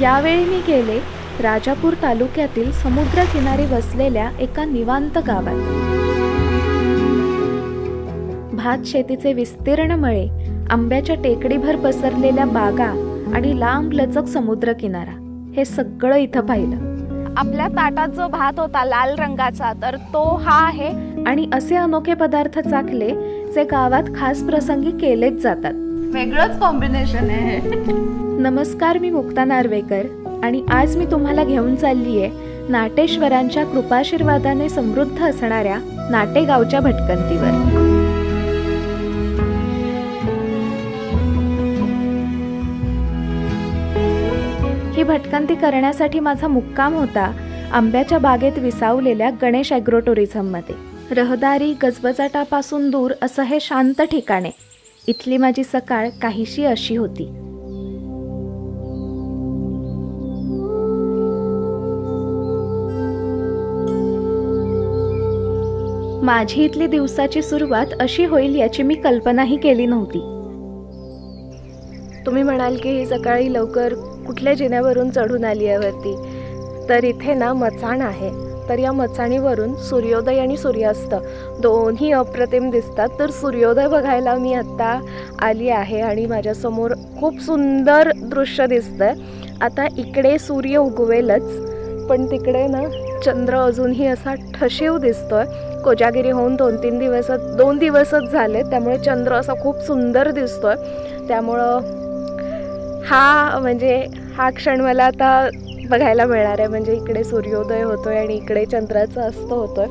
यावेळी मी गेले राजापूर तालुक्यातील समुद्रकिनारी वसलेल्या एका निवांत गावात. भात शेतीचे विस्तीर्ण मळे, आंब्याच्या टेकडीभर पसरलेल्या बागा आणि लांब लचक समुद्रकिनारा हे सगळं इथं पाहिलं. आपल्या ताटात जो भात होता लाल रंगाचा, तर तो हा आहे. आणि असे अनोखे पदार्थ चाखले जे गावात खास प्रसंगी केलेच जातात. वेगळंच कॉम्बिनेशन आहे. नमस्कार, मी मुक्ता नार्वेकर आणि आज मी तुम्हाला घेऊन चालली आहे नाटेश्वरांच्या कृपाशीर्वादाने समृद्ध असणाऱ्या नाटेगावच्या भटकंतीवर. ही भटकंती करण्यासाठी माझा मुक्काम होता आंब्याच्या बागेत विसावलेल्या गणेश ॲग्रो टुरिझममध्ये. रहदारी गजबजाटापासून दूर असं हे शांत ठिकाणे. इथली माझी सकाळ काहीशी अशी होती. माझी इथली दिवसाची सुरुवात अशी होईल याची मी कल्पनाही केली नव्हती. तुम्ही म्हणाल की ही सकाळी लवकर कुठल्या जिन्यावरून चढून आली आहे वरती, तर इथे ना मचाण आहे. तर या मचाणीवरून सूर्योदय आणि सूर्यास्त दोन्ही अप्रतिम दिसतात. तर सूर्योदय बघायला मी आत्ता आली आहे आणि माझ्यासमोर खूप सुंदर दृश्य दिसतंय. आता इकडे सूर्य उगवेलच, पण तिकडे ना चंद्र अजूनही असा ठशीव दिसतोय. कोजागिरी होऊन 2 दिवसच झाले, त्यामुळे चंद्र असा खूप सुंदर दिसतोय. त्यामुळं हा क्षण मला आता बघायला मिळणार आहे. म्हणजे इकडे सूर्योदय होतोय आणि इकडे चंद्राचा अस्त होतोय.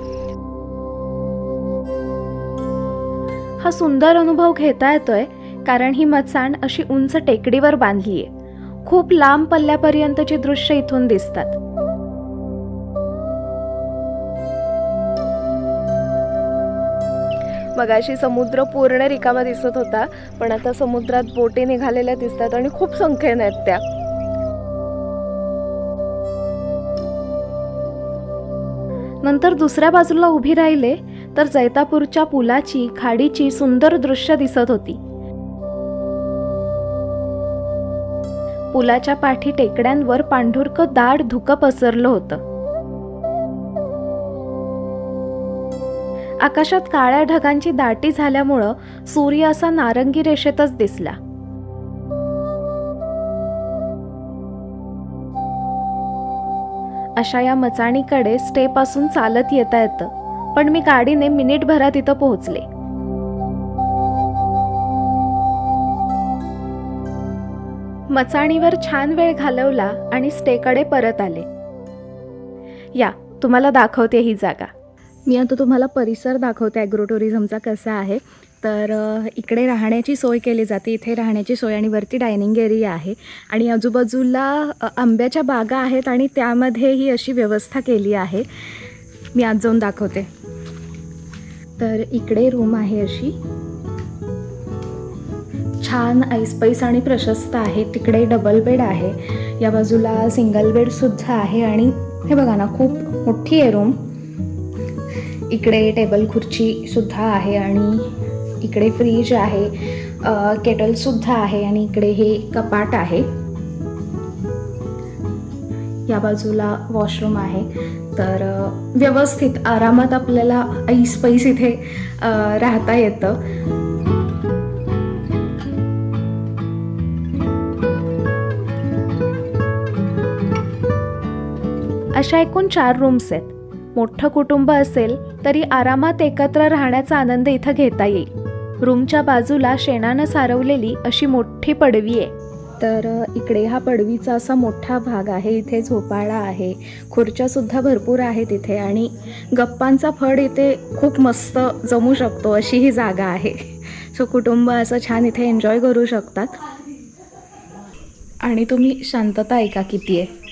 हा सुंदर अनुभव घेता येतोय कारण ही मचाण अशी उंच टेकडीवर बांधली आहे. खूप लांब पल्ल्यापर्यंतची दृश्य इथून दिसतात. मगाशी समुद्र पूर्ण रिकामा दिसत होता, पण आता समुद्रात बोटी निघालेल्या दिसतात आणि खूप संख्येने आहेत त्या. नंतर दुसऱ्या बाजूला उभी राहिले तर जैतापूरच्या पुलाची खाडीची सुंदर दृश्य दिसत होती. पुलाच्या पाठी टेकड्यांवर पांढुरकं दाट धुकं पसरलं होतं. आकाशात काळ्या ढगांची दाटी झाल्यामुळं सूर्य असा नारंगी रेषेतच दिसला. अशा या मचाणीकडे स्टेपासून चालत येता येतं, पण मी गाडीने मिनिटभरात इथं पोहोचले. मचाणीवर छान वेळ घालवला आणि स्टेकडे परत आले. या तुम्हाला दाखवते ही जागा. मी आता तुम्हाला परिसर दाखवते ॲग्रो टुरिझमचा कसा आहे. तर इकडे राहण्याची सोय केली जाते. इथे राहण्याची सोय आणि वरती डायनिंग एरिया आहे आणि आजूबाजूला आंब्याच्या बागा आहेत आणि त्यामध्ये ही अशी व्यवस्था केली आहे. मी आज जाऊन दाखवते. तर इकडे रूम आहे अशी छान ऐसपैस आणि प्रशस्त आहे. तिकडे डबल बेड आहे, या बाजूला सिंगल बेडसुद्धा आहे आणि हे बघा ना खूप मोठी आहे रूम. इकडे टेबल खुर्ची सुद्धा आहे आणि इकडे फ्रीज आहे, केटलसुद्धा आहे आणि इकडे हे कपाट आहे. या बाजूला वॉशरूम आहे. तर व्यवस्थित आरामात आपल्याला ऐसपैस इथे राहता येतं. अशा एकूण 4 रूम्स आहेत. मोठं कुटुंब असेल तरी आरामात एकत्र राहण्याचा आनंद इथं घेता येईल. रूमच्या बाजूला शेणानं सारवलेली अशी मोठी पडवी आहे. तर इकडे हा पडवीचा असा मोठा भाग आहे. इथे झोपाळा आहे, खुर्च्यासुद्धा भरपूर आहेत इथे आणि गप्पांचा फड इथे खूप मस्त जमू शकतो अशी ही जागा आहे. सो कुटुंब असं छान इथे एन्जॉय करू शकतात. आणि तुम्ही शांतता ऐका किती आहे.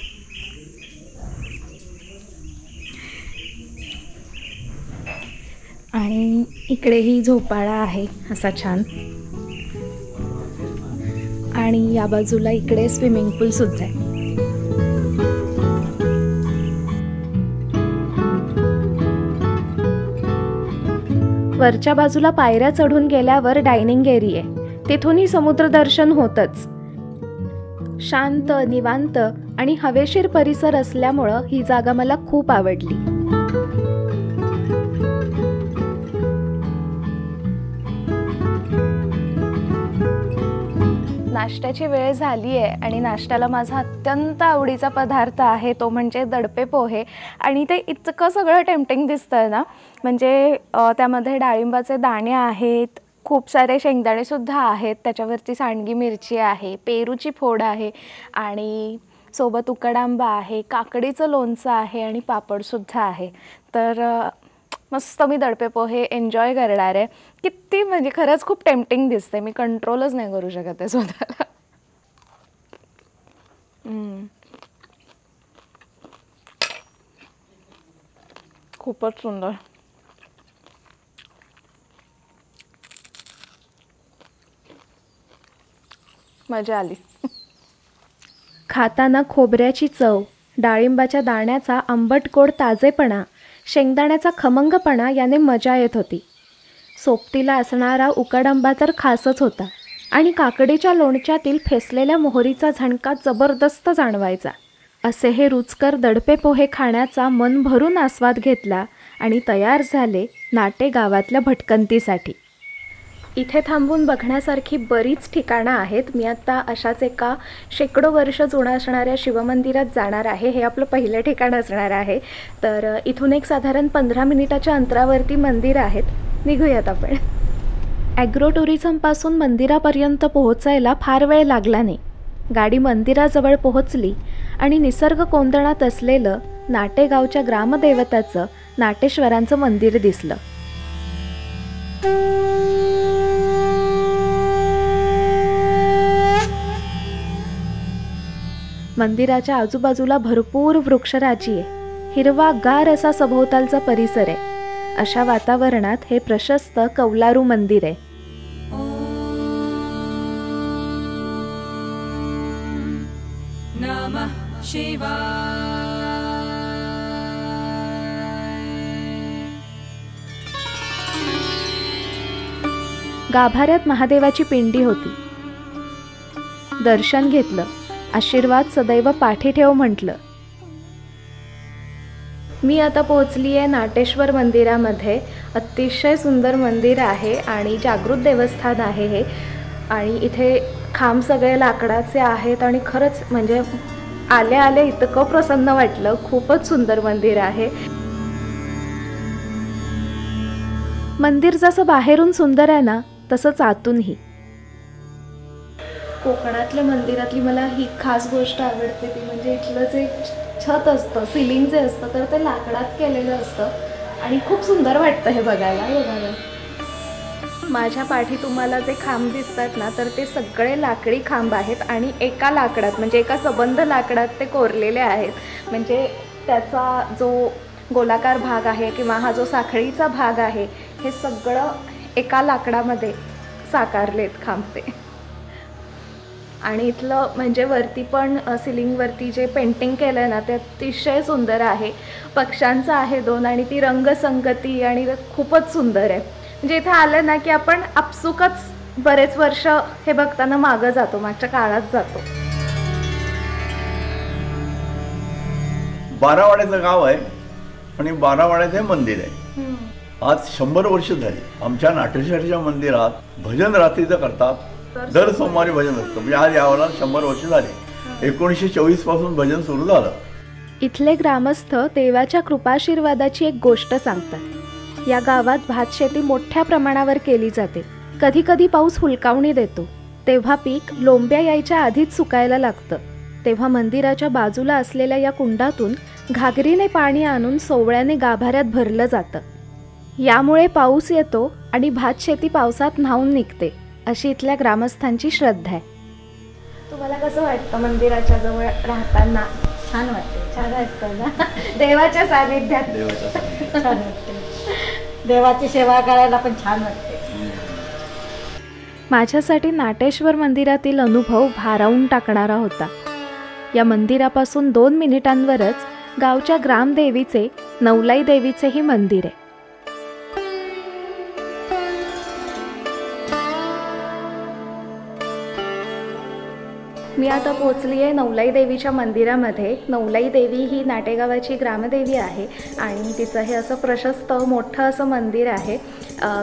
आणि इकडेही झोपाळा आहे असा छान. आणि या बाजूला इकडे स्विमिंग पूल सुद्धा आहे. वरच्या बाजूला पायऱ्या चढून गेल्यावर डायनिंग एरिया आहे. तिथूनही समुद्रदर्शन होतच. शांत, निवांत आणि हवेशीर परिसर असल्यामुळं ही जागा मला खूप आवडली. नाश्त्याची वेळ झाली आहे आणि नाश्त्याला माझा अत्यंत आवडीचा पदार्थ आहे तो म्हणजे दडपे पोहे. आणि ते इतकं सगळं टेम्पटिंग दिसतंय ना, म्हणजे त्यामध्ये डाळिंबाचे दाणे आहेत, खूप सारे शेंगदाणेसुद्धा आहेत, त्याच्यावरती सांडगी मिरची आहे, पेरूची फोड आहे आणि सोबत उकडांबा आहे, काकडीचं लोणचं आहे आणि पापडसुद्धा आहे. तर मस्त मी दडपे पोहे एन्जॉय करणार आहे. किती म्हणजे खरंच खूप टेम्पटिंग दिसते, मी कंट्रोलच नाही करू शकत आहे स्वतःला. खूपच सुंदर. मजा आली. खाताना खोबऱ्याची चव, डाळिंबाच्या दाण्याचा आंबटगोड ताजेपणा, शेंगदाण्याचा खमंगपणा याने मजा येत होती. सोबतीला असणारा उकडंबा तर खासच होता आणि काकडीच्या लोणच्यातील फेसलेल्या मोहरीचा झणका जबरदस्त जाणवायचा. असे हे रुचकर दडपे पोहे खाण्याचा मन भरून आस्वाद घेतला आणि तयार झाले नाटे गावातल्या भटकंतीसाठी. इथे थांबून बघण्यासारखी बरीच ठिकाणं आहेत. मी आत्ता अशाच एका शेकडो वर्ष जुनं असणाऱ्या शिवमंदिरात जाणार आहे. हे आपलं पहिलं ठिकाण असणार आहे. तर इथून एक साधारण 15 मिनिटाच्या अंतरावरती मंदिर आहेत. निघूयात आपण. ॲग्रो टुरिझमपासून मंदिरापर्यंत पोहोचायला फार वेळ लागला नाही. गाडी मंदिराजवळ पोहोचली आणि निसर्ग कोंदणात असलेलं नाटेगावच्या ग्रामदेवताचं नाटेश्वरांचं मंदिर दिसलं. मंदिराच्या आजूबाजूला भरपूर वृक्षराजी आहे. हिरवागार असा सभोवतालचा परिसर आहे. अशा वातावरणात हे प्रशस्त कौलारू मंदिर आहे. नमः शिवाय. गाभाऱ्यात महादेवाची पिंडी होती. दर्शन घेतलं. आशीर्वाद सदैव पाठी ठेव म्हटलं. मी आता पोहोचली आहे नाटेश्वर मंदिरामध्ये. अतिशय सुंदर मंदिर आहे आणि जागृत देवस्थान आहे हे. आणि इथे खांब सगळे लाकडाचे आहेत आणि खरंच म्हणजे आले आले इतकं प्रसन्न वाटलं. खूपच सुंदर मंदिर आहे. मंदिर जसं बाहेरून सुंदर आहे ना, तसंच आतूनही. कोकणातल्या मंदिरातली मला ही खास गोष्ट आवडते ती म्हणजे इथलं जे छत असतं, सिलिंग जे असतं, तर ते लाकडात केलेलं असतं आणि खूप सुंदर वाटतं हे बघायला. माझ्या पाठी तुम्हाला जे खांब दिसतात ना, तर ते सगळे लाकडी खांब आहेत आणि एका लाकडात म्हणजे एका सबंध लाकडात ते कोरलेले आहेत. म्हणजे त्याचा जो गोलाकार भाग आहे किंवा हा जो साखळीचा भाग आहे, हे सगळं एका लाकडामध्ये साकारलेत खांब ते. आणि इथलं म्हणजे वरती पण सिलिंगवरती जे पेंटिंग केलं आहे ना, ते अतिशय सुंदर आहे. पक्ष्यांचं आहे 2 आणि ती रंगसंगती आणि खूपच सुंदर आहे. म्हणजे इथे आलं ना की आपण आपसुकच बरेच वर्ष हे बघताना मागं जातो, मागच्या काळात जातो. 12वाड्याचं गाव आहे आणि 12वाड्यात हे मंदिर आहे. आज 100 वर्ष झाली. आमच्या नाटेश्वराच्या मंदिरात भजन रात्रीचं करतात. दर सोमवारी भजन असतं. म्हणजे आज यावेळेला 100 वर्ष झाली. 1924 पासून भजन सुरू झालं. इथले ग्रामस्थ देवाच्या कृपाशीर्वादाची एक गोष्ट सांगतात. या गावात भातशेती मोठ्या प्रमाणावर केली जाते. कधी कधी पाऊस हुलकावणी देतो, तेव्हा पीक लोंब्या यायच्या आधीच सुकायला लागतं. तेव्हा मंदिराच्या बाजूला असलेल्या या कुंडातून घागरीने पाणी आणून सोवळ्याने गाभाऱ्यात भरलं जातं. यामुळे पाऊस येतो आणि भातशेती पावसात न्हाऊन निघते, अशी इथल्या ग्रामस्थांची श्रद्धा आहे. तुम्हाला कसं वाटतं मंदिराच्या जवळ राहताना? छान वाटते. छान वाटतं ना, देवाच्या सानिध्यात. छान वाटते. देवाची सेवा करायला पण छान वाटते. माझ्यासाठी नाटेश्वर मंदिरातील अनुभव भारावून टाकणारा होता. या मंदिरापासून 2 मिनिटांवरच गावच्या ग्रामदेवीचे नवलाई देवीचेही मंदिर आहे. मी आता पोचली आहे नवलाई देवीच्या मंदिरामध्ये. नवलाई देवी ही नाटेगावाची ग्रामदेवी आहे आणि तिचं हे असं प्रशस्त मोठं असं मंदिर आहे.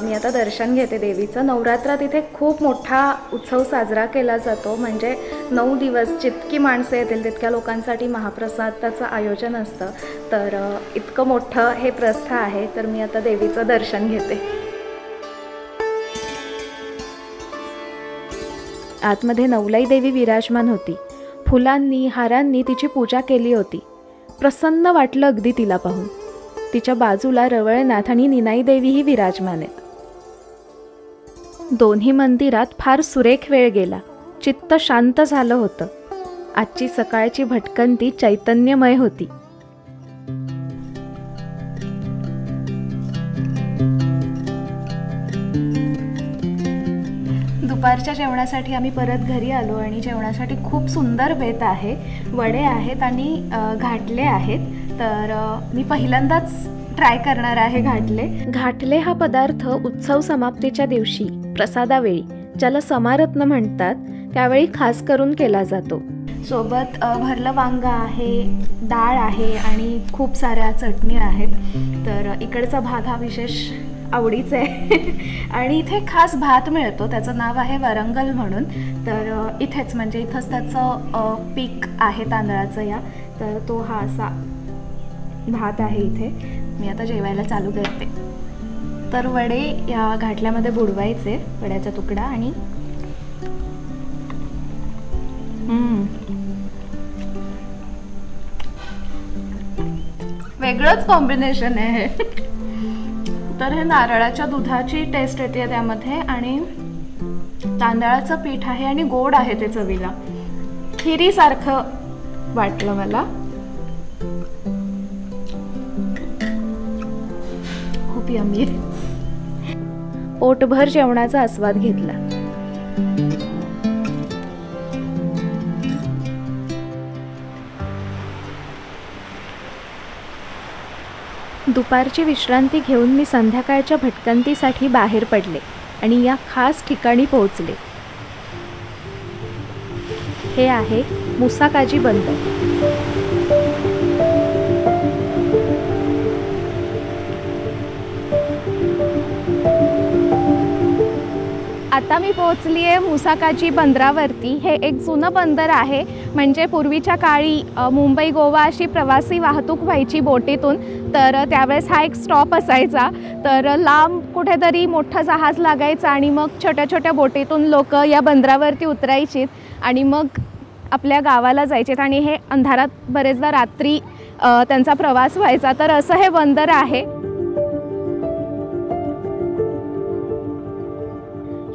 मी आता दर्शन घेते देवीचं. नवरात्रात इथे खूप मोठा उत्सव साजरा केला जातो. म्हणजे 9 दिवस जितकी माणसं येतील तितक्या लोकांसाठी महाप्रसादाचं आयोजन असतं. तर इतकं मोठं हे प्रस्थ आहे. तर मी आता देवीचं दर्शन घेते. आतमध्ये नवलाई देवी विराजमान होती. फुलांनी हारांनी तिची पूजा केली होती. प्रसन्न वाटलं अगदी तिला पाहून. तिच्या बाजूला रवळनाथ आणि निनाई देवीही विराजमान आहेत. दोन्ही मंदिरात फार सुरेख वेळ गेला. चित्त शांत झालं होतं. आजची सकाळची भटकंती चैतन्यमय होती. दुपारच्या जेवणासाठी आम्ही परत घरी आलो आणि जेवणासाठी खूप सुंदर बेत आहे. वडे आहेत आणि घाटले आहेत. तर मी पहिल्यांदाच ट्राय करणार आहे घाटले. घाटले हा पदार्थ उत्सव समाप्तीच्या दिवशी प्रसादावेळी, ज्याला समारत्न म्हणतात, त्यावेळी खास करून केला जातो. सोबत भरलं वांग आहे, डाळ आहे आणि खूप साऱ्या चटणी आहेत. तर इकडचा भाग हा विशेष आवडीचं आहे. आणि इथे खास भात मिळतो, त्याचं नाव आहे वरंगल म्हणून. तर इथेच म्हणजे इथंच त्याचं पीक आहे तांदळाचं या. तर तो हा असा भात आहे इथे. मी आता जेवायला चालू करते. तर वडे या घाटल्यामध्ये बुडवायचे, वड्याचा तुकडा आणि वेगळंच कॉम्बिनेशन आहे. तर हे नारळाच्या दुधाची टेस्ट येते त्यामध्ये आणि तांदळाचं पीठ आहे आणि गोड आहे ते चवीला. खिरीसारखं वाटलं मला. खूप यम्मी. पोटभर जेवणाचा आस्वाद घेतला. दुपारची विश्रांती घेऊन मी संध्याकाळच्या भटकंतीसाठी बाहेर पडले आणि या खास ठिकाणी पोहोचले. हे आहे मुसाकाजी बंदर. आता मी पोहोचली आहे मुसाकाजी बंदरावरती. हे एक जुनं बंदर आहे. म्हणजे पूर्वीच्या काळी मुंबई गोवा अशी प्रवासी वाहतूक व्हायची बोटीतून. तर त्यावेळेस हा एक स्टॉप असायचा. तर लांब कुठेतरी मोठं जहाज लागायचं आणि मग छोट्या छोट्या बोटीतून लोक या बंदरावरती उतरायची आणि मग आपल्या गावाला जायचेत. आणि हे अंधारात बरेचदा रात्री त्यांचा प्रवास व्हायचा. तर असं हे बंदर आहे.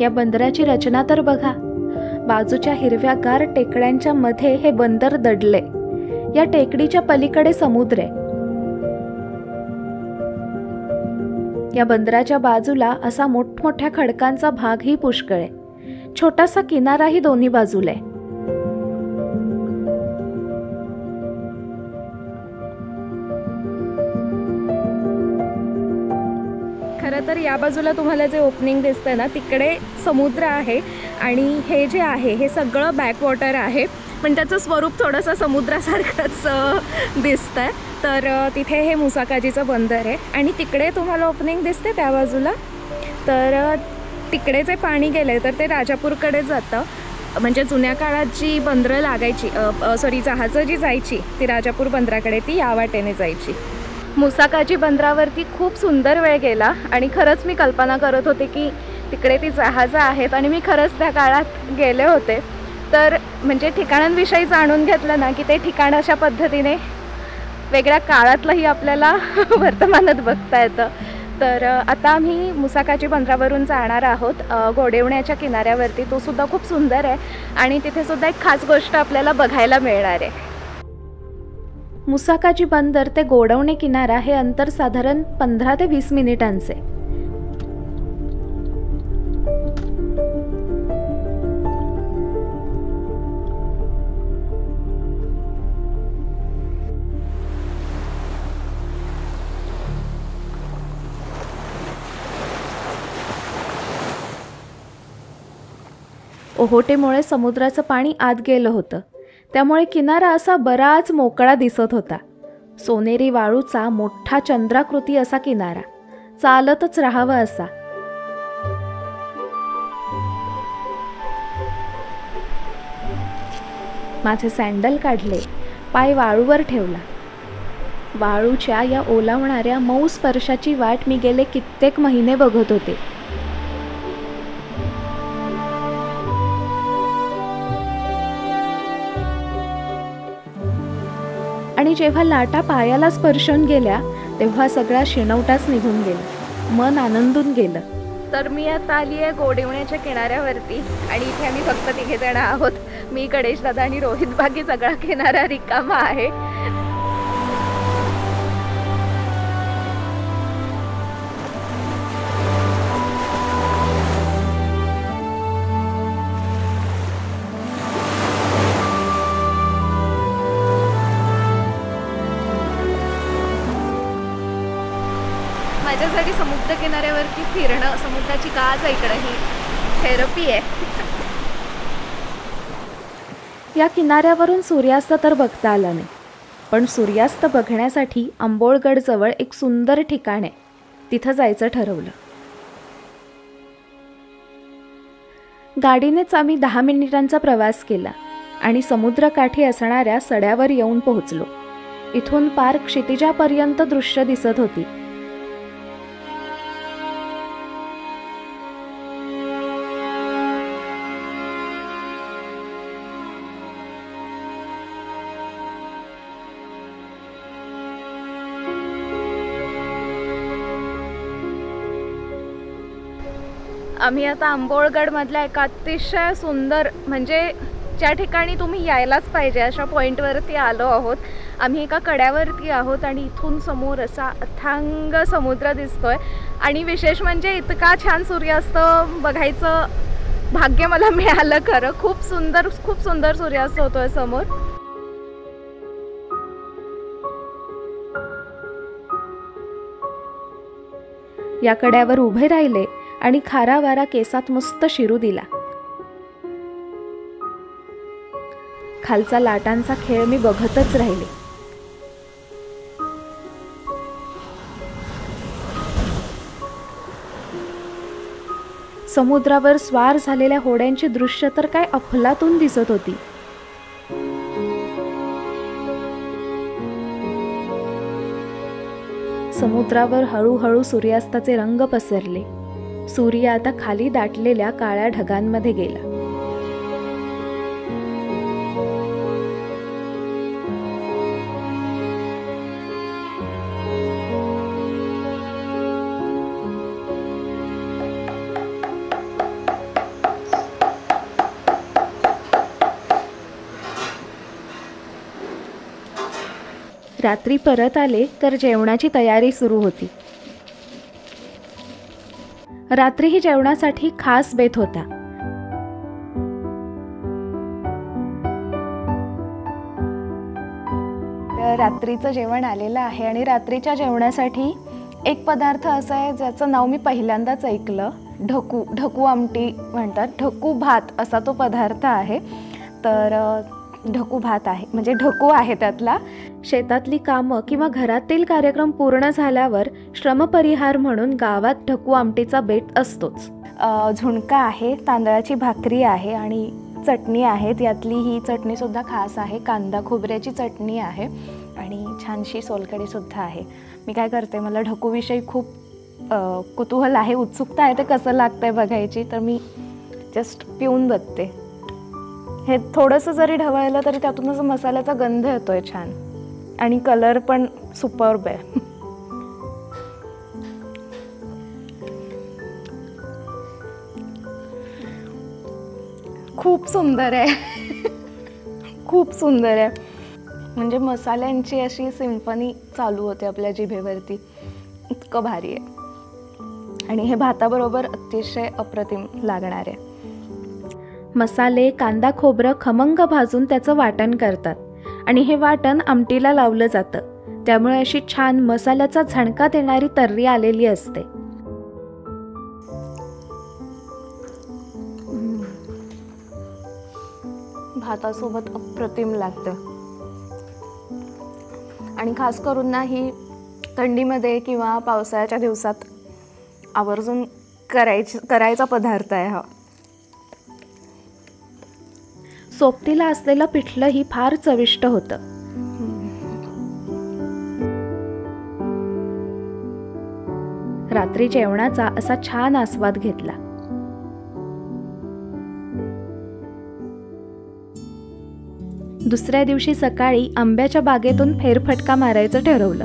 या बंदराची रचना तर बघा. बाजूच्या हिरव्यागार टेकड्यांच्या मध्ये हे बंदर दडले. या टेकडीच्या पलीकडे समुद्र आहे. या बंदराच्या बाजूला असा मोठमोठ्या खडकांचा भागही पुष्कळ आहे. छोटासा किनाराही दोन्ही बाजूला आहे. खरं तर या बाजूला तुम्हाला जे ओपनिंग दिसतंय ना, तिकडे समुद्र आहे आणि हे जे आहे हे सगळं बॅकवॉटर आहे. पण त्याचं स्वरूप थोडंसं समुद्रासारखंच दिसतंय. तर तिथे हे मुसाकाजीचं बंदर आहे आणि तिकडे तुम्हाला ओपनिंग दिसते त्या बाजूला. तर तिकडे जे पाणी गेले तर ते राजापूरकडे जातं. म्हणजे जुन्या काळात जी बंदरं लागायची, जहाजं जी जायची ती राजापूर बंदराकडे, ती या वाटेने जायची. मुसाकाजी बंदरावरती खूप सुंदर वेळ गेला आणि खरंच मी कल्पना करत होते की तिकडे ती जहाजं आहेत आणि मी खरंच त्या काळात गेले होते. तर म्हणजे ठिकाणांविषयी जाणून घेतलं ना की ते ठिकाण अशा पद्धतीने वेगळ्या काळातलंही आपल्याला वर्तमानात बघता येतं. तर आता आम्ही मुसाकाजी बंदरावरून जाणार आहोत गोडेवण्याच्या किनाऱ्यावरती. तो सुद्धा खूप सुंदर आहे आणि तिथे सुद्धा एक खास गोष्ट आपल्याला बघायला मिळणार आहे. मुसाकाजी बंदर ते गोडवणे किनारा हे अंतर साधारण 15 ते 20 मिनिटांचे. ओहोटीमुळे समुद्राचं पाणी आत गेलं होतं, त्यामुळे किनारा असा बराच मोकळा दिसत होता. सोनेरी वाळूचा मोठा चंद्राकृती असा किनारा, चालतच राहावं असा. माझे सँडल काढले, पाय वाळूवर ठेवला. वाळूच्या या ओलावणाऱ्या मऊ स्पर्शाची वाट मी गेले कित्येक महिने बघत होते. आणि जेव्हा लाटा पायाला स्पर्शून गेल्या तेव्हा सगळा शिणवटाच निघून गेला, मन आनंदून गेलं. तर मी आता आली आहे गोडिवण्याच्या किनाऱ्यावरती आणि इथे आम्ही फक्त 3 जण आहोत. मी, गणेश दादा आणि रोहित. बाकी सगळा किनारा रिकामा आहे. माझ्यासाठी समुद्र किनाऱ्यावरती फिरणं, समुद्राची काच ऐकणं ही थेरपी आहे. या किनाऱ्यावरून सूर्यास्त तर बघता आला नाही, पण सूर्यास्त बघण्यासाठी आंबोळगडजवळ एक सुंदर ठिकाण आहे, तिथं जायचं ठरवलं. गाडीनेच आम्ही 10 मिनिटांचा प्रवास केला आणि समुद्रकाठी असणाऱ्या सड्यावर येऊन पोहोचलो. इथून पार क्षितिजापर्यंत दृश्य दिसत होती. आम्ही आता आंबोळगडमधल्या एका अतिशय सुंदर, म्हणजे ज्या ठिकाणी तुम्ही यायलाच पाहिजे अशा पॉईंटवरती आलो आहोत. आम्ही एका कड्यावरती आहोत आणि इथून समोर असा अथांग समुद्र दिसतोय. आणि विशेष म्हणजे इतका छान सूर्यास्त बघायचं भाग्य मला मिळालं खरं. खूप सुंदर सूर्यास्त होतोय समोर. या कड्यावर उभे राहिले आणि खारा वारा केसात मस्त शिरू दिला. खालचा लाटांचा खेळ मी बघतच राहिले. समुद्रावर स्वार झालेल्या होड्यांची दृश्य तर काय अफलातून दिसत होती. समुद्रावर हळूहळू सूर्यास्ताचे रंग पसरले. सूर्य आता खाली दाटलेल्या काळ्या ढगांमध्ये गेला. रात्री परत आले तर जेवणाची तयारी सुरू होती. रात्रीही जेवणासाठी खास बेत होता. रात्रीचं जेवण आलेलं आहे आणि रात्रीच्या जेवणासाठी एक पदार्थ असा आहे ज्याचं नाव मी पहिल्यांदाच ऐकलं. ढकू आमटी म्हणतात. ढकू भात असा तो पदार्थ आहे. तर ढकू भात आहे म्हणजे ढकू आहे त्यातला. शेतातली कामं किंवा घरातील कार्यक्रम पूर्ण झाल्यावर श्रमपरिहार म्हणून गावात ढकू आमटीचा बेत असतोच. झुणका आहे, तांदळाची भाकरी आहे आणि चटणी आहे. त्यातली ही चटणीसुद्धा खास आहे. कांदा खोबऱ्याची चटणी आहे आणि छानशी सोलकढीसुद्धा आहे. मी काय करते, मला ढकूविषयी खूप कुतूहल आहे, उत्सुकता आहे ते कसं लागतं आहे बघायची. तर मी जस्ट पिऊन बघते. हे थोडंसं जरी ढवळलं तरी त्यातून असं मसाल्याचा गंध येतोय छान आणि कलर पण सुपर्ब आहे. खूप सुंदर आहे. खूप सुंदर आहे. म्हणजे मसाल्यांची अशी सिम्फनी चालू होते आपल्या जिभेवरती. इतकं भारी आहे आणि हे भाताबरोबर अतिशय अप्रतिम लागणार आहे. मसाले, कांदा, खोबरं खमंग भाजून त्याचं वाटण करतात आणि हे वाटण आमटीला लावलं जातं. त्यामुळे अशी छान मसाल्याचा झणका देणारी तर्री आलेली असते. भातासोबत अप्रतिम लागतं. आणि खास करून ना ही थंडीमध्ये किंवा पावसाळ्याच्या दिवसात आवर्जून करायचा पदार्थ आहे हा. सोबतीला असलेलं पिठलंही फार चविष्ट होतं. रात्री जेवणाचा असा छान आस्वाद घेतला. दुसऱ्या दिवशी सकाळी आंब्याच्या बागेतून फेरफटका मारायचं ठरवलं.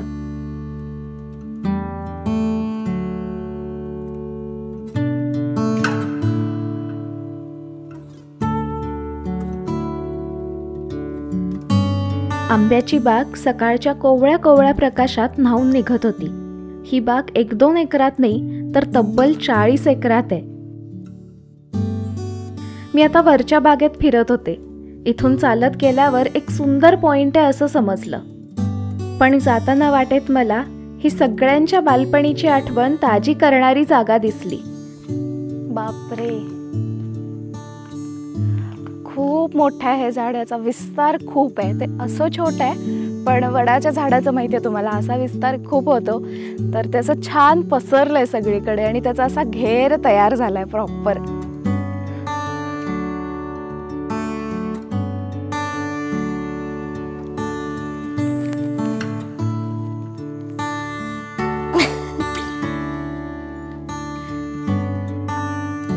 आंब्याची बाग सकाळच्या कोवळ्या कोवळ्या प्रकाशात न्हाऊन निघत होती. ही बाग 1-2 एकरात नाही तर तब्बल 40 एकरात आहे. मी आता वरच्या बागेत फिरत होते. इथून चालत गेल्यावर एक सुंदर पॉइंट आहे असं समजलं. पण जाताना वाटेत मला ही सगळ्यांच्या बालपणीची आठवण ताजी करणारी जागा दिसली. बापरे, खूप मोठं आहे हे झाड. याचा विस्तार खूप आहे. ते असं छोटं आहे पण वडाच्या झाडाचं माहिती आहे तुम्हाला, असा विस्तार खूप होतो. तर त्याचं छान पसरलंय सगळीकडे आणि त्याचा असा घेर तयार झालाय प्रॉपर.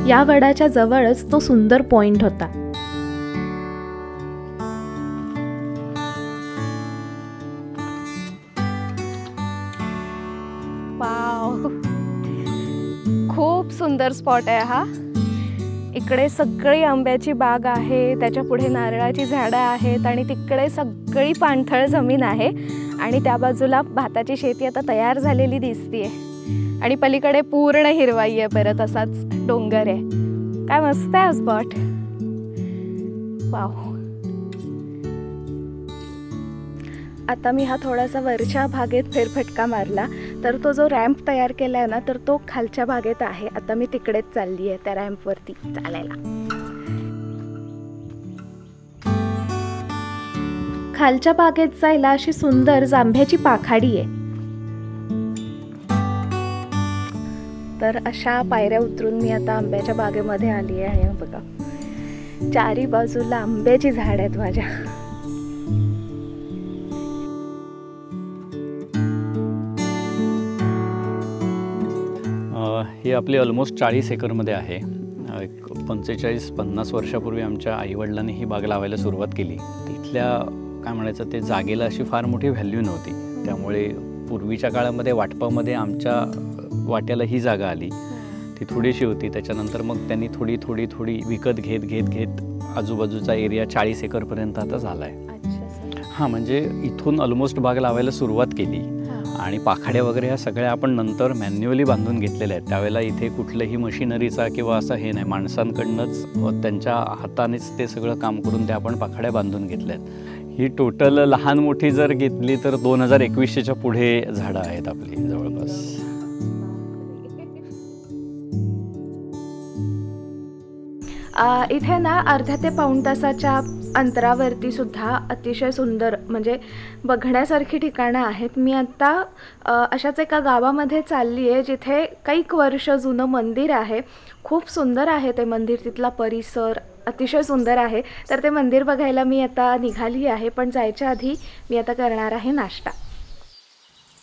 या वडाच्या जवळच तो सुंदर पॉइंट होता. खूप सुंदर स्पॉट आहे हा. इकडे सगळी आंब्याची बाग आहे, त्याच्या पुढे नारळाची झाडं आहेत आणि तिकडे सगळी पाणथळ जमीन आहे आणि त्या बाजूला भाताची शेती आता तयार झालेली दिसतीये आणि पलीकडे पूर्ण हिरवाई आहे. परत असाच डोंगर आहे. काय मस्त आहे स्पॉट. वाव. आता मी हा थोडासा वरच्या भागेत फेरफटका मारला तर तो जो रॅम्प तयार केला आहे ना तर तो खालच्या भागेत आहे. आता मी तिकडेच चालली आहे त्या रॅम्पवरती चालायला. खालच्या बागेत जायला अशी सुंदर जांभ्याची पाखाडी आहे. तर अशा पायऱ्या उतरून मी आता आंब्याच्या बागेमध्ये आली आहे. बघा, चारी बाजूला आंब्याची झाड आहेत माझ्या. ही आपली ऑलमोस्ट 40 एकरमध्ये आहे. एक 45-50 वर्षापूर्वी आमच्या आईवडिलांनी ही बाग लावायला सुरुवात केली. तिथल्या काय म्हणायचं ते जागेला अशी फार मोठी व्हॅल्यू नव्हती. त्यामुळे पूर्वीच्या काळामध्ये वाटपामध्ये आमच्या वाट्याला ही जागा आली. ती थोडीशी होती. त्याच्यानंतर मग त्यांनी थोडी विकत घेत आजूबाजूचा एरिया 40 एकरपर्यंत आता झाला आहे. हां, म्हणजे इथून ऑलमोस्ट बाग लावायला सुरुवात केली आणि पाखाड्या वगैरे ह्या सगळ्या आपण नंतर मॅन्युअली बांधून घेतलेल्या आहेत. त्यावेळेला इथे कुठल्याही मशिनरीचा किंवा असं हे नाही, माणसांकडनंच त्यांच्या हातानेच ते सगळं काम करून त्या आपण पाखाड्या बांधून घेतल्या आहेत. ही टोटल लहान मोठी जर घेतली तर 2021च्या पुढे झाडं आहेत आपली जवळपास. इथे ना अर्ध्या ते पाऊण तासाच्या अंतरावरती सुद्धा अतिशय सुंदर म्हणजे बघण्यासारखी ठिकाणं आहेत. मी आत्ता अशाच एका गावामध्ये चालली आहे जिथे कैक वर्ष जुनं मंदिर आहे. खूप सुंदर आहे ते मंदिर. तिथला परिसर अतिशय सुंदर आहे. तर ते मंदिर बघायला मी आता निघाली आहे. पण जायच्या आधी मी आता करणार आहे नाश्ता.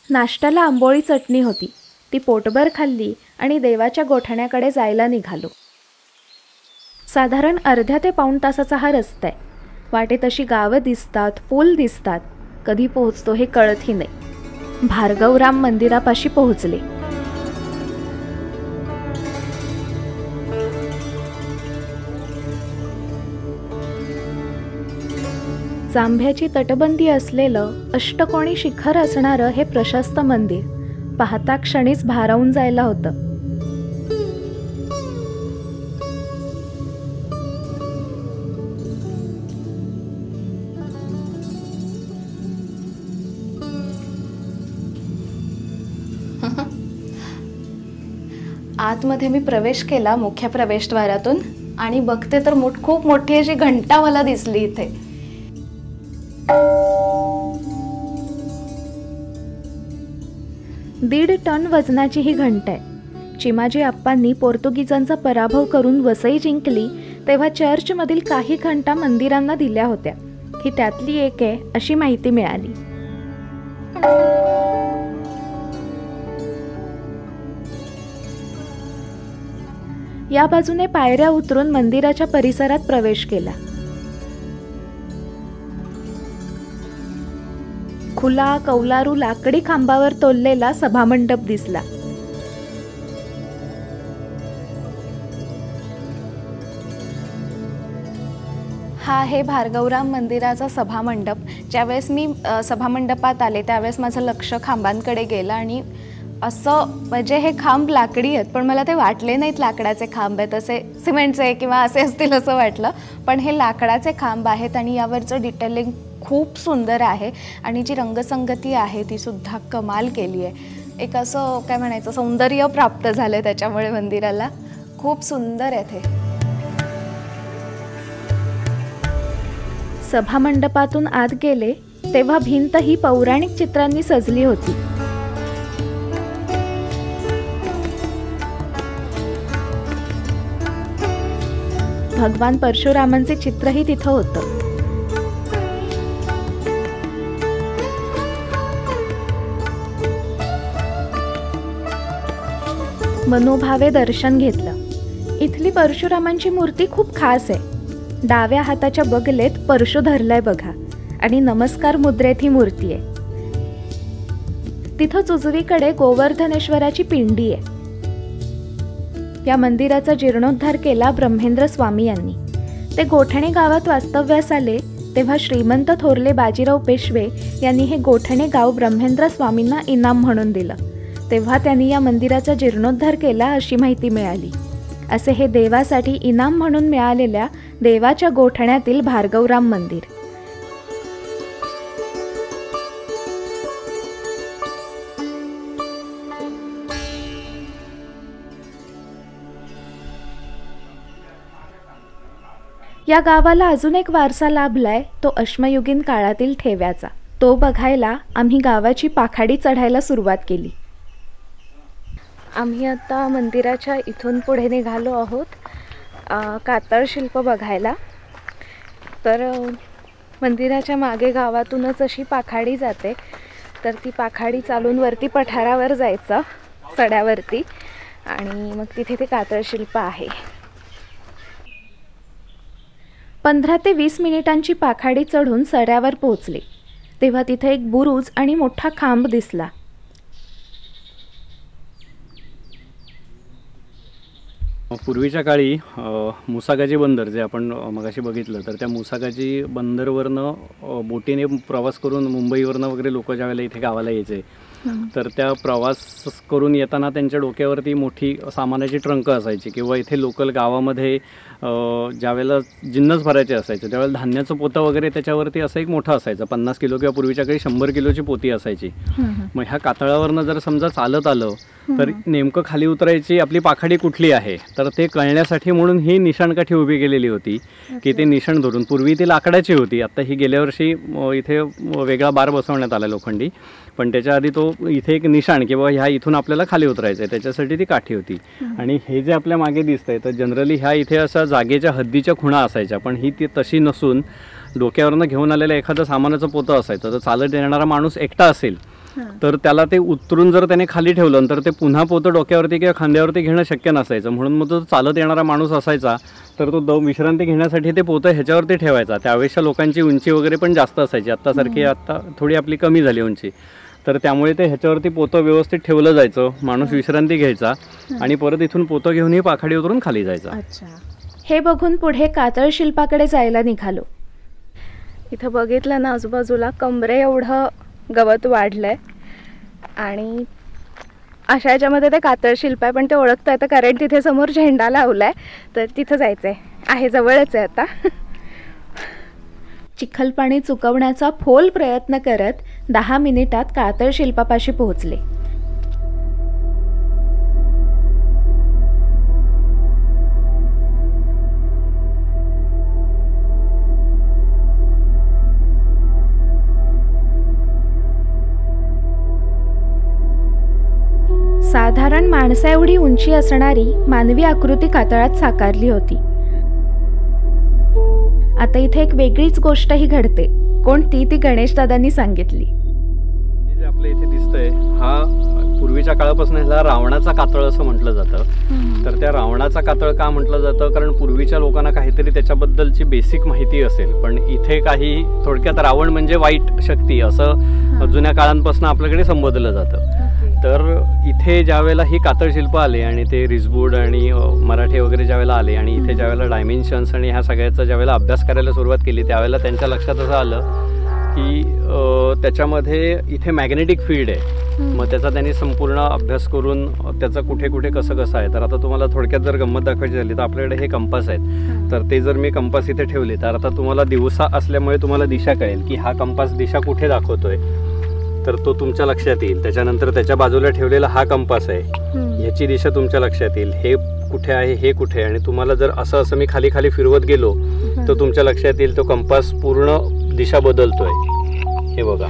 नाश्त्याला आंबोळी चटणी होती. ती पोटभर खाल्ली आणि देवाच्या गोठण्याकडे जायला निघालो. साधारण अर्ध्या ते पाऊण तासाचा हा रस्ता आहे. वाटेत अशी गावं दिसतात, पूल दिसतात. कधी पोहोचतो हे कळतही नाही. भार्गवराम मंदिरापाशी पोहोचले. जांभ्याची तटबंदी असलेलं अष्टकोनी शिखर असणारं हे प्रशस्त मंदिर पाहता क्षणीच भारावून जायला होतं. आतमध्ये मी प्रवेश केला मुख्य प्रवेशद्वारातून आणि बघते तर खूप मोठी अशी घंटा मला दिसली इथे. दीड टन वजनाची ही घंटा आहे. चिमाजी आप्पांनी पोर्तुगीजांचा पराभव करून वसई जिंकली तेव्हा चर्चमधील काही घंटा मंदिरांना दिल्या होत्या. ही त्यातली एक आहे अशी माहिती मिळाली. या बाजूने पायऱ्या उतरून मंदिराच्या परिसरात प्रवेश केला. खुला कौलारू लाकडी खांबावर तोललेला सभामंडप दिसला. हा आहे भार्गवराम मंदिराचा सभामंडप. ज्यावेळेस मी सभामंडपात आले त्यावेळेस माझं लक्ष खांबांकडे गेलं आणि असं म्हणजे हे खांब लाकडी आहेत पण मला ते वाटले नाहीत लाकडाचे खांब आहेत, असे सिमेंटचे किंवा असे असतील असं वाटलं. पण हे लाकडाचे खांब आहेत आणि यावरचं डिटेलिंग खूप सुंदर आहे आणि जी रंगसंगती आहे ती सुद्धा कमाल केली आहे. एक असं काय म्हणायचं सौंदर्य प्राप्त झालं त्याच्यामुळे मंदिराला. खूप सुंदर आहे ते. सभामंडपातून आत गेले तेव्हा भिंत ही पौराणिक चित्रांनी सजली होती. भगवान परशुरामांचे चित्रही तिथं होतं. मनोभावे दर्शन घेतलं. इथली परशुरामांची मूर्ती खूप खास आहे. डाव्या हाताच्या बगलेत परशु धरलाय बघा आणि नमस्कार मुद्रेत ही मूर्ती आहे. तिथंच उजवीकडे गोवर्धनेश्वराची पिंडी आहे. या मंदिराचा जीर्णोद्धार केला ब्रह्मेंद्र स्वामी यांनी. ते गोठणे गावात वास्तव्यास आले तेव्हा श्रीमंत थोरले बाजीराव पेशवे यांनी हे गोठणे गाव ब्रह्मेंद्र स्वामींना इनाम म्हणून दिलं. तेव्हा त्यांनी या मंदिराचा जीर्णोद्धार केला अशी माहिती मिळाली. असे हे देवासाठी इनाम म्हणून मिळालेल्या देवाच्या गोठण्यातील भार्गवराम मंदिर. या गावाला अजून एक वारसा लाभलाय तो अश्मयुगीन काळातील ठेव्याचा. तो बघायला आम्ही गावाची पाखाडी चढायला सुरुवात केली. आम्ही आता मंदिराच्या इथून पुढे निघालो आहोत कातळ शिल्प बघायला. तर मंदिराच्या मागे गावातूनच अशी पाखाडी जाते. तर ती पाखाडी चालून वरती पठारावर जायचं सड्यावरती आणि मग तिथे ते कातळ शिल्प आहे. 15 ते 20 मिनिटांची पाखाडी चढून सड्यावर पोहोचले तेव्हा तिथे एक बुरुज आणि मोठा खांब दिसला. पूर्वीच्या काळी मुसागाजी बंदर जे आपण मगाशी बघितलं तर त्या मुसागाजी बंदरवरनं बोटीने प्रवास करून मुंबईवरनं वगैरे लोक ज्या वेळेला इथे गावाला यायचे तर त्या प्रवास करून येताना त्यांच्या डोक्यावरती मोठी सामानाची ट्रंक असायची किंवा इथे लोकल गावामध्ये ज्यावेळेला जिन्नस भरायचे असायचे त्यावेळेला धान्याचं पोतं वगैरे त्याच्यावरती असं एक मोठं असायचं 50 किलो किंवा पूर्वीच्या काळी 100 किलोची पोती असायची. मग ह्या कातळावरनं जर समजा चालत आलं तर नेमकं खाली उतरायची आपली पाखाडी कुठली आहे तर ते कळण्यासाठी म्हणून ही निशाणकाठी उभी केलेली होती की ते निशाण धरून. पूर्वी ती लाकडाची होती. आता ही गेल्या वर्षी इथे वेगळा बार बसवण्यात आला लोखंडी पण त्याच्या आधी तो इथे एक निशाण किंवा ह्या इथून आपल्याला खाली उतरायचं आहे त्याच्यासाठी ती काठी होती. आणि हे जे आपल्या मागे दिसतंय तर जनरली ह्या इथे अशा जागेच्या हद्दीच्या खुणा असायच्या पण ही ती तशी नसून डोक्यावरनं घेऊन आलेलं एखादं सामानाचं पोतं असायचं. तर चालत येणारा माणूस एकटा असेल तर त्याला ते उतरून जर त्याने खाली ठेवलं तर ते पुन्हा पोतं डोक्यावरती किंवा खांद्यावरती घेणं शक्य नसायचं. म्हणून मग तो चालत येणारा माणूस असायचा तर तो विश्रांती घेण्यासाठी ते पोतं ह्याच्यावरती ठेवायचा. त्यावेळेसच्या लोकांची उंची वगैरे पण जास्त असायची. आत्तासारखी आत्ता थोडी आपली कमी झाली उंची तर त्यामुळे ते ह्याच्यावरती पोतं व्यवस्थित ठेवलं जायचं. माणूस विश्रांती घ्यायचा आणि परत इथून पोतं घेऊन ही पाखाडी उतरून खाली जायचा. हे बघून पुढे कातळ शिल्पाकडे जायला निघालो. इथं बघितलं ना आजूबाजूला कमरे एवढं गवत वाढलंय आणि अशा याच्यामध्ये ते कातळ शिल्प आहे पण ते ओळखता येतं कारण तिथे समोर झेंडा लावलाय तर तिथं जायचंय आहे जवळच आहे. आता चिखलपाणी चुकवण्याचा फोल प्रयत्न करत 10 मिनिटात कातळ शिल्पापाशी पोहोचले. साधारण माणसा एवढी उंची असणारी मानवी आकृती कातळात साकारली होती. आता इथे एक वेगळीच गोष्टही घडते. कोणती ती गणेशदादांनी सांगितली. जे आपल्या इथे दिसतंय हा पूर्वीच्या काळापासून ह्याला रावणाचा कातळ असं म्हटलं जातं. तर त्या रावणाचा कातळ का म्हटलं जातं, कारण पूर्वीच्या लोकांना काहीतरी त्याच्याबद्दलची बेसिक माहिती असेल. पण इथे काही थोडक्यात रावण म्हणजे वाईट शक्ती असं जुन्या काळांपासून आपल्याकडे संबोधलं जातं. तर इथे ज्यावेळेला ही कातळ शिल्प आले आणि ते रिसबूड आणि मराठे वगैरे ज्यावेळेला आले आणि इथे ज्यावेळेला डायमेन्शन्स आणि ह्या सगळ्याचा ज्यावेळेला अभ्यास करायला सुरुवात केली, त्यावेळेला त्यांच्या लक्षात असं आलं की त्याच्यामध्ये इथे मॅग्नेटिक फील्ड आहे. मग त्याचा त्यांनी संपूर्ण अभ्यास करून त्याचं कुठे कुठे कसं आहे. तर आता तुम्हाला थोडक्यात जर गंमत दाखवायची झाली तर आपल्याकडे हे कंपास आहेत. तर ते जर मी कंपास इथे ठेवले तर आता तुम्हाला दिवसा असल्यामुळे तुम्हाला दिशा कळेल की हा कंपास दिशा कुठे दाखवतोय, तर तो तुमच्या लक्षात येईल. त्याच्यानंतर त्याच्या बाजूला ठेवलेला हा कंपास आहे, ह्याची दिशा तुमच्या लक्षात येईल. हे कुठे आहे, हे कुठे आहे. आणि तुम्हाला जर असं मी खाली खाली फिरवत गेलो तर तुमच्या लक्षात येईल तो कंपास पूर्ण दिशा बदलतोय. हे बघा.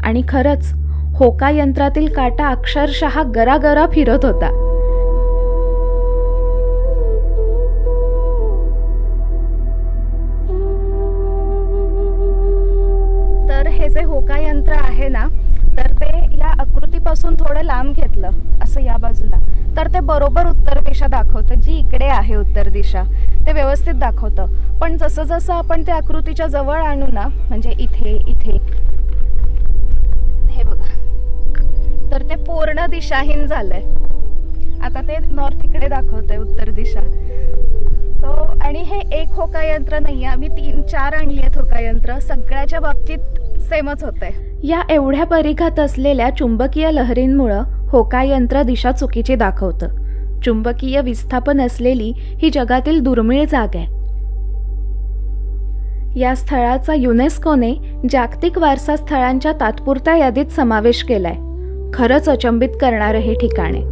आणि खरंच होका यंत्रातील काटा अक्षरशः गरागरा फिरत होता. तर हे जे होका यंत्र आहे ना, तर ते या आकृतीपासून थोडं लांब घेतलं असं या बाजूला, तर ते बरोबर उत्तर दिशा दाखवतं. जी इकडे आहे उत्तर दिशा ते व्यवस्थित दाखवतं. पण जसं जसं आपण त्या आकृतीच्या जवळ आणू ना, म्हणजे इथे इथे हे बघा, तर ते पूर्ण दिशाहीन झालंय. आता ते नॉर्थ इकडे दाखवतंय उत्तर दिशा. तो आणि हे एक होका यंत्र नाही, आम्ही 3-4 आणली आहेत होका यंत्र. सगळ्याच्या बाबतीत सेमच होतंय. या एवढ्या परिघात असलेल्या चुंबकीय लहरींमुळं होका यंत्र दिशा चुकीची दाखवतं. चुंबकीय विस्थापन असलेली ही जगातील दुर्मिळ जागा आहे. या स्थळाचा युनेस्कोने जागतिक वारसा स्थळांच्या तात्पुरत्या यादीत समावेश केलाय. खरंच अचंबित करणारं हे ठिकाण आहे.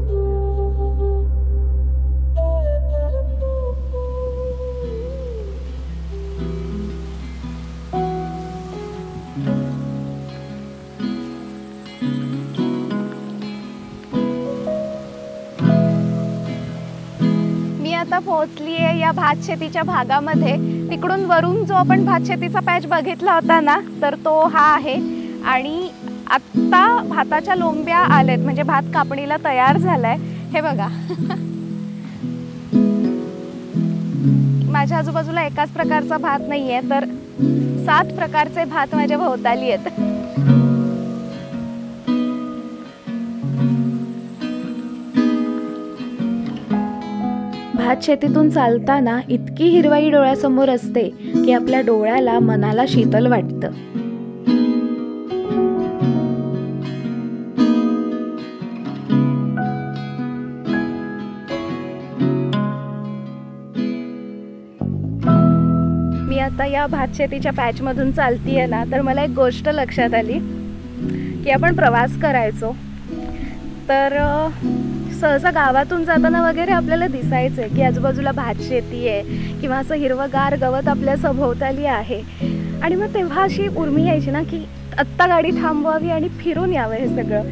आता पोहोचली आहे या भातशेतीच्या भागामध्ये. तिकडून वरून जो आपण भातशेतीचा पॅच बघितला होता ना, तर तो हा आहे. आणि आत्ता भाताच्या लोंब्या आलेत, म्हणजे भात कापणीला तयार झालाय. हे बघा, माझ्या आजूबाजूला एकाच प्रकारचा भात नाहीये, तर 7 प्रकारचे भात माझ्या भोवताली आहेत. भात शेतीतून चालताना इतकी हिरवाई डोळ्यासमोर असते की आपल्या डोळ्याला मनाला शीतल वाटतं. मी आता या भात शेतीच्या पॅच मधून चालतीये ना, तर मला एक गोष्ट लक्षात आली की आपण प्रवास करायचो तर सहसा गावातून जाताना वगैरे आपल्याला दिसायचं की आजूबाजूला भात शेती आहे किंवा असं हिरवंगार गवत आपल्या सभोवताली आहे. आणि मग तेव्हा अशी उर्मी यायची ना की आत्ता गाडी थांबवावी आणि फिरून यावं हे सगळं.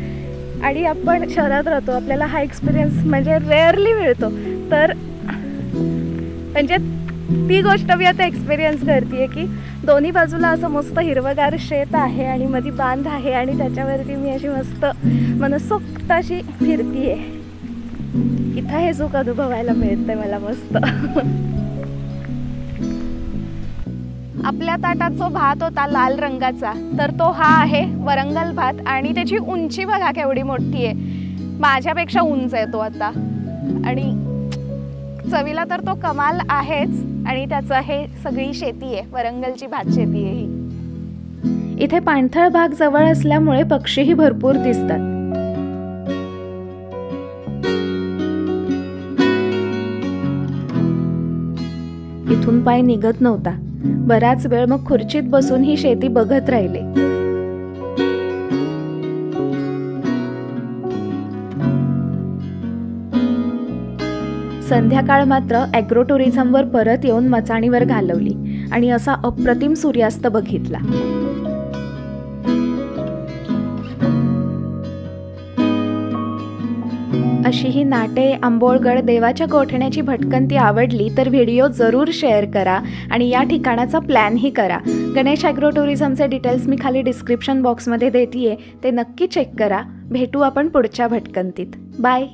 आणि आपण शहरात राहतो, आपल्याला हा एक्सपिरियन्स म्हणजे रेअरली मिळतो. तर म्हणजे ती गोष्ट मी आता एक्सपिरियन्स करते की दोन्ही बाजूला असं मस्त हिरवंगार शेत आहे आणि मध्ये बांध आहे आणि त्याच्यावरती मी अशी मस्त मनसोक्त अशी फिरतीये. इथं हे सुख अनुभवायला मिळतंय मला मस्त. आपल्या ताटात जो भात होता लाल रंगाचा, तर तो हा आहे वरंगल भात. आणि त्याची उंची बघा केवढी मोठी आहे, माझ्यापेक्षा उंच आहे तो आता. आणि चवीला तर तो कमाल आहेच. आणि त्याचं हे सगळी शेती आहे, वरंगलची भात शेती आहे ही. इथे पाणथळ भाग जवळ असल्यामुळे पक्षीही भरपूर दिसतात. इथून पाय निघत नव्हता. बराच वेळ मग खुर्चीत बसून ही शेती बघत राहिले. संध्याकाळ मात्र ॲग्रो टुरिझमवर परत येऊन मचाणीवर घालवली आणि असा अप्रतिम सूर्यास्त बघितला. अशी ही नाटे, आंबोळगड, देवाच्या गोठण्याची भटकंती आवडली तर व्हिडिओ जरूर शेअर करा आणि या ठिकाणाचा प्लॅनही करा. गणेश ॲग्रो टुरिझमचे डिटेल्स मी खाली डिस्क्रिप्शन बॉक्समध्ये देते आहे, ते नक्की चेक करा. भेटू आपण पुढच्या भटकंतीत. बाय.